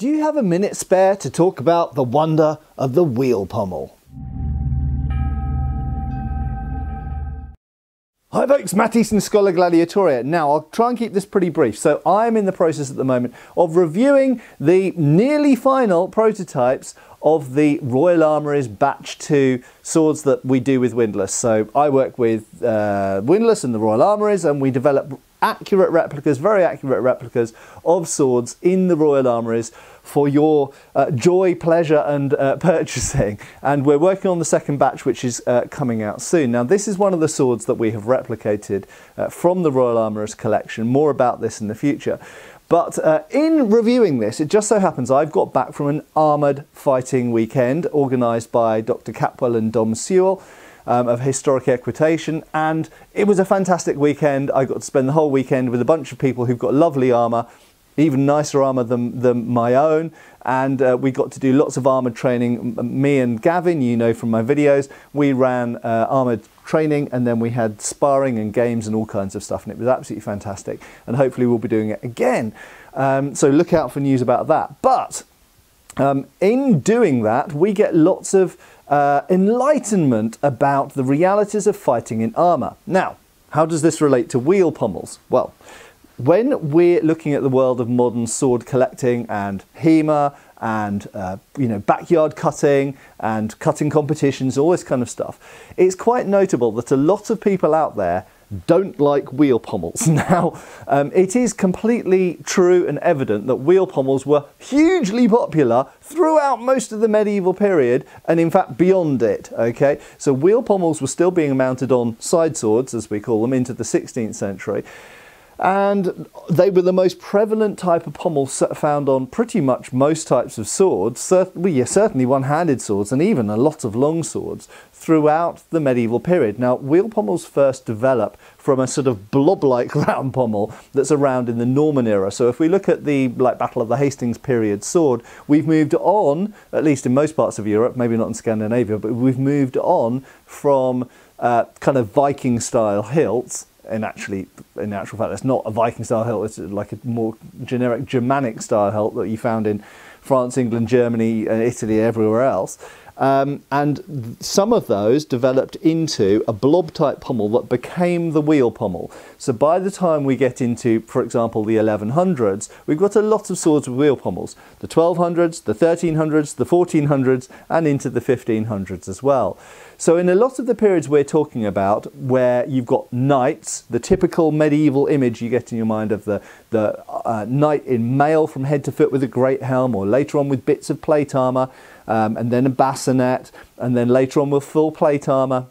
Do you have a minute spare to talk about the wonder of the wheel pommel? Hi folks, Matt Easton, Schola Gladiatoria. Now, I'll try and keep this pretty brief. So I'm in the process at the moment of reviewing the nearly final prototypes of the Royal Armoury's Batch 2 swords that we do with Windlass. So I work with Windlass and the Royal Armouries, and we develop accurate replicas, very accurate replicas of swords in the Royal Armouries for your joy, pleasure and purchasing. And we're working on the second batch, which is coming out soon. Now, this is one of the swords that we have replicated from the Royal Armouries collection. More about this in the future. But in reviewing this, it just so happens I've got back from an armoured fighting weekend organised by Dr. Capwell and Dom Sewell of Historic Equitation, and it was a fantastic weekend. I got to spend the whole weekend with a bunch of people who've got lovely armour, even nicer armour than my own, and we got to do lots of armoured training. Me and Gavin, you know from my videos, we ran armoured training, and then we had sparring and games and all kinds of stuff, and it was absolutely fantastic, and hopefully we'll be doing it again. So look out for news about that. But in doing that, we get lots of enlightenment about the realities of fighting in armour. Now, how does this relate to wheel pommels? Well, when we're looking at the world of modern sword collecting and HEMA and you know, backyard cutting and cutting competitions, all this kind of stuff, it's quite notable that a lot of people out there don't like wheel pommels. Now, it is completely true and evident that wheel pommels were hugely popular throughout most of the medieval period, and in fact beyond it, okay? So wheel pommels were still being mounted on side swords, as we call them, into the 16th century. And they were the most prevalent type of pommel found on pretty much most types of swords, certainly one-handed swords and even a lot of long swords throughout the medieval period. Now, wheel pommels first develop from a sort of blob-like round pommel that's around in the Norman era. So if we look at the Battle of the Hastings period sword, we've moved on, at least in most parts of Europe, maybe not in Scandinavia, but we've moved on from kind of Viking-style hilts. In actual fact, it's not a Viking style hilt, it's like a more generic Germanic style hilt that you found in France, England, Germany, Italy, everywhere else. And some of those developed into a blob type pommel that became the wheel pommel. So by the time we get into, for example, the 1100s, we've got a lot of swords with wheel pommels. The 1200s, the 1300s, the 1400s, and into the 1500s as well. So in a lot of the periods we're talking about, where you've got knights, the typical medieval image you get in your mind of the knight in mail from head to foot with a great helm, or later on with bits of plate armour, and then a bassinet, and then later on with full plate armour,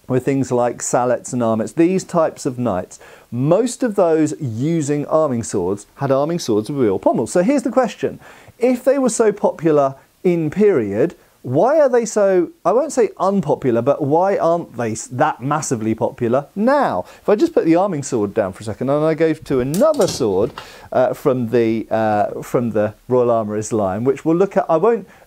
with things like sallets and armets, these types of knights, most of those using arming swords had arming swords with wheel pommels. So here's the question: if they were so popular in period, why are they so, I won't say unpopular, but why aren't they that massively popular now? If I just put the arming sword down for a second and I go to another sword from the Royal Armouries line, which we'll look at,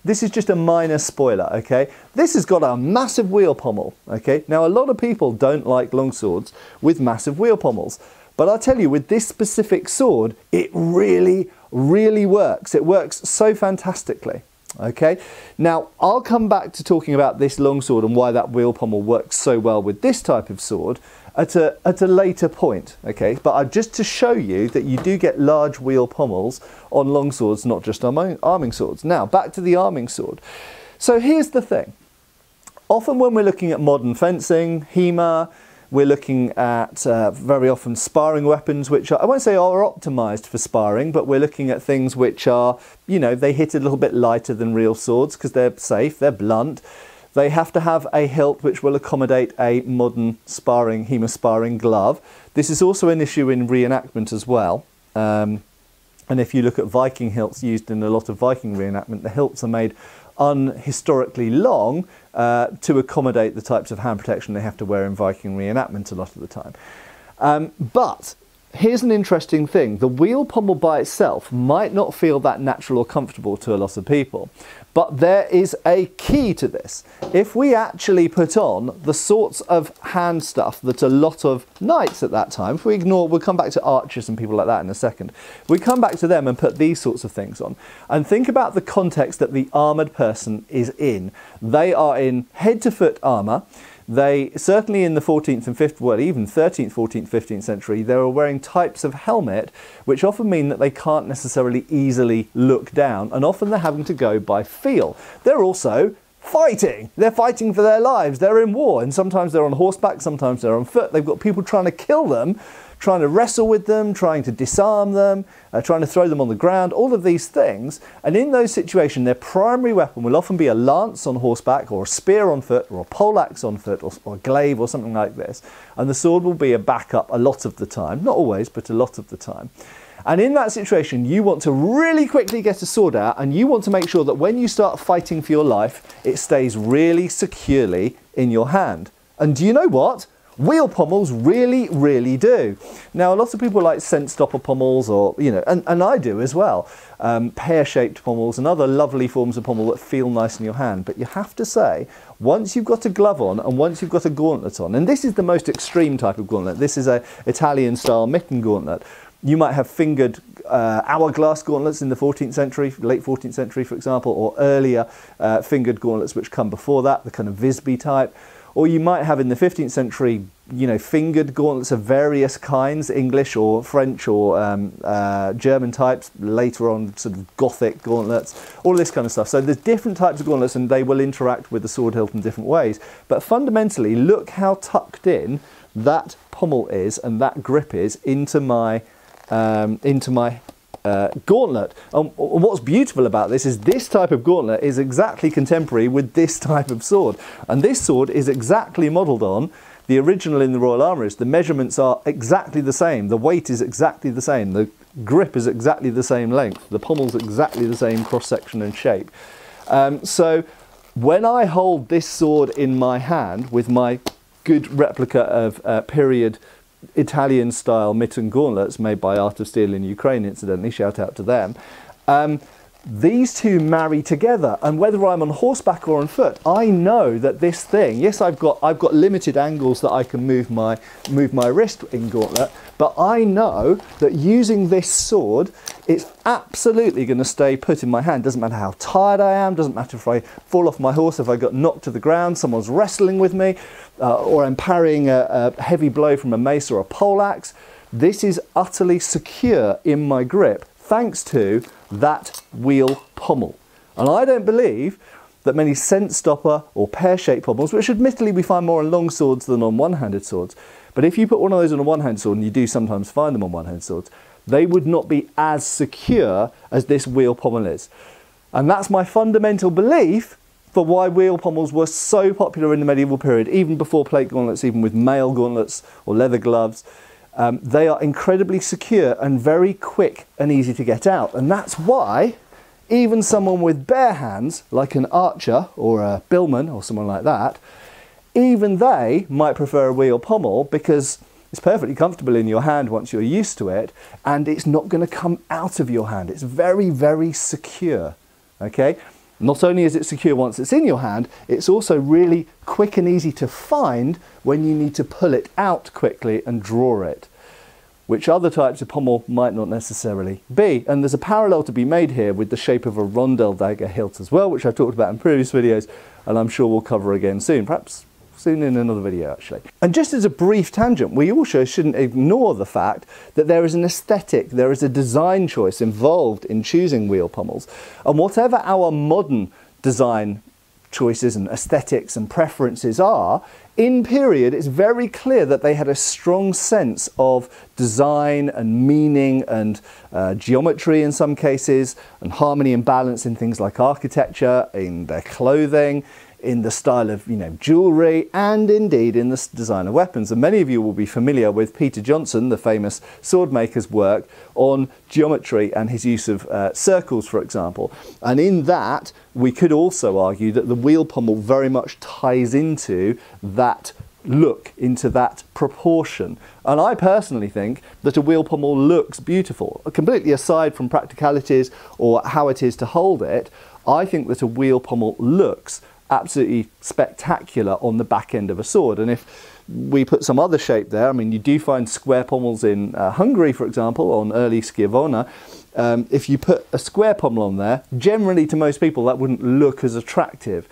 this is just a minor spoiler, okay? This has got a massive wheel pommel, okay? Now, a lot of people don't like long swords with massive wheel pommels, but I'll tell you, with this specific sword, it really, really works. It works so fantastically. Okay, now I'll come back to talking about this longsword and why that wheel pommel works so well with this type of sword at a later point. Okay, but just to show you that you do get large wheel pommels on longswords, not just on arming swords. Now back to the arming sword. So here's the thing: often when we're looking at modern fencing, HEMA, we're looking at very often sparring weapons, which I won't say are optimised for sparring, but we're looking at things which are, you know, they hit a little bit lighter than real swords because they're safe, they're blunt. They have to have a hilt which will accommodate a modern sparring, HEMA sparring glove. This is also an issue in reenactment as well. And if you look at Viking hilts used in a lot of Viking reenactment, the hilts are made unhistorically long to accommodate the types of hand protection they have to wear in Viking reenactment a lot of the time. But here's an interesting thing. The wheel pommel by itself might not feel that natural or comfortable to a lot of people, but there is a key to this. If we actually put on the sorts of hand stuff that a lot of knights at that time, if we ignore, we'll come back to archers and people like that in a second, we come back to them and put these sorts of things on, and think about the context that the armoured person is in. They are in head to foot armour. They, certainly in the 14th and 15th, well, even 13th, 14th, 15th century, they were wearing types of helmet which often mean that they can't necessarily easily look down, and often they're having to go by feel. They're also fighting. They're fighting for their lives. They're in war, and sometimes they're on horseback, sometimes they're on foot. They've got people trying to kill them, trying to wrestle with them, trying to disarm them, trying to throw them on the ground, all of these things. And in those situations, their primary weapon will often be a lance on horseback, or a spear on foot, or a poleaxe on foot, or a glaive, or something like this. And the sword will be a backup a lot of the time. Not always, but a lot of the time. And in that situation, you want to really quickly get a sword out, and you want to make sure that when you start fighting for your life, it stays really securely in your hand. And do you know what? Wheel pommels really, really do. Now, a lot of people like scent stopper pommels, or, you know, and I do as well, pear-shaped pommels and other lovely forms of pommel that feel nice in your hand. But you have to say, once you've got a glove on and once you've got a gauntlet on, and this is the most extreme type of gauntlet, this is a Italian-style mitten gauntlet. You might have fingered hourglass gauntlets in the 14th century, late 14th century, for example, or earlier fingered gauntlets which come before that, the kind of Visby type. Or you might have in the 15th century, you know, fingered gauntlets of various kinds, English or French or German types, later on sort of Gothic gauntlets, all this kind of stuff. So there's different types of gauntlets, and they will interact with the sword hilt in different ways. But fundamentally, look how tucked in that pommel is and that grip is into my gauntlet. What's beautiful about this type of gauntlet is exactly contemporary with this type of sword, and this sword is exactly modelled on the original in the Royal Armouries. The measurements are exactly the same, the weight is exactly the same, the grip is exactly the same length, the pommel's exactly the same cross section and shape. So when I hold this sword in my hand with my good replica of period Italian style mitten gauntlets made by Art of Steel in Ukraine, incidentally, shout out to them, these two marry together, and whether I'm on horseback or on foot, I know that this thing, yes, I've got limited angles that I can move my wrist in gauntlet, but I know that using this sword, it's absolutely going to stay put in my hand. Doesn't matter how tired I am, doesn't matter if I fall off my horse, if I got knocked to the ground, someone's wrestling with me, or I'm parrying a heavy blow from a mace or a poleaxe. This is utterly secure in my grip, thanks to that wheel pommel. And I don't believe that many scent stopper or pear-shaped pommels, which admittedly we find more on long swords than on one-handed swords, but if you put one of those on a one-handed sword, and you do sometimes find them on one-handed swords, they would not be as secure as this wheel pommel is. And that's my fundamental belief for why wheel pommels were so popular in the medieval period, even before plate gauntlets, even with mail gauntlets or leather gloves. They are incredibly secure and very quick and easy to get out. And that's why even someone with bare hands, like an archer or a billman or someone like that, even they might prefer a wheel pommel, because it's perfectly comfortable in your hand once you're used to it, and it's not going to come out of your hand. It's very, very secure. Okay? Not only is it secure once it's in your hand, it's also really quick and easy to find when you need to pull it out quickly and draw it, which other types of pommel might not necessarily be. And there's a parallel to be made here with the shape of a rondel dagger hilt as well, which I've talked about in previous videos, and I'm sure we'll cover again soon, perhaps soon in another video actually. And just as a brief tangent, we also shouldn't ignore the fact that there is an aesthetic, there is a design choice involved in choosing wheel pommels. And whatever our modern design choices and aesthetics and preferences are, in period it's very clear that they had a strong sense of design and meaning and geometry in some cases, and harmony and balance in things like architecture, in their clothing, in the style of, you know, jewellery, and indeed in the design of weapons. And many of you will be familiar with Peter Johnson, the famous sword maker's work on geometry and his use of circles, for example. And in that, we could also argue that the wheel pommel very much ties into that look into that proportion. And I personally think that a wheel pommel looks beautiful. Completely aside from practicalities or how it is to hold it, I think that a wheel pommel looks absolutely spectacular on the back end of a sword. And if we put some other shape there, I mean, you do find square pommels in Hungary, for example, on early Schiavona. If you put a square pommel on there, generally to most people that wouldn't look as attractive.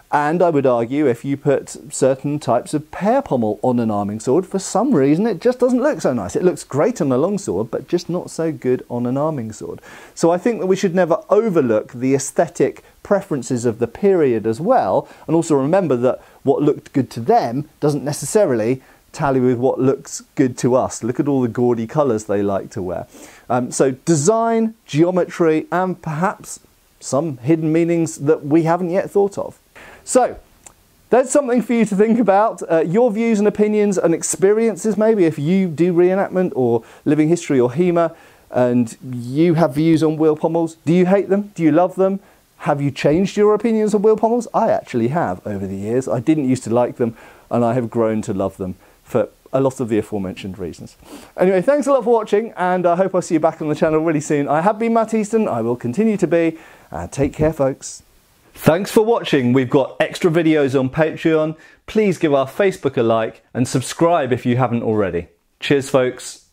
And I would argue if you put certain types of pear pommel on an arming sword, for some reason it just doesn't look so nice. It looks great on a long sword, but just not so good on an arming sword. So I think that we should never overlook the aesthetic preferences of the period as well, and also remember that what looked good to them doesn't necessarily tally with what looks good to us. Look at all the gaudy colours they like to wear. So design, geometry, and perhaps some hidden meanings that we haven't yet thought of. So, that's something for you to think about. Your views and opinions and experiences, maybe if you do reenactment or living history or HEMA and you have views on wheel pommels. Do you hate them? Do you love them? Have you changed your opinions on wheel pommels? I actually have over the years. I didn't used to like them and I have grown to love them for a lot of the aforementioned reasons. Anyway, thanks a lot for watching and I hope I'll see you back on the channel really soon. I have been Matt Easton, I will continue to be. Take care, folks. Thanks for watching. We've got extra videos on Patreon. Please give our Facebook a like and subscribe if you haven't already. Cheers, folks.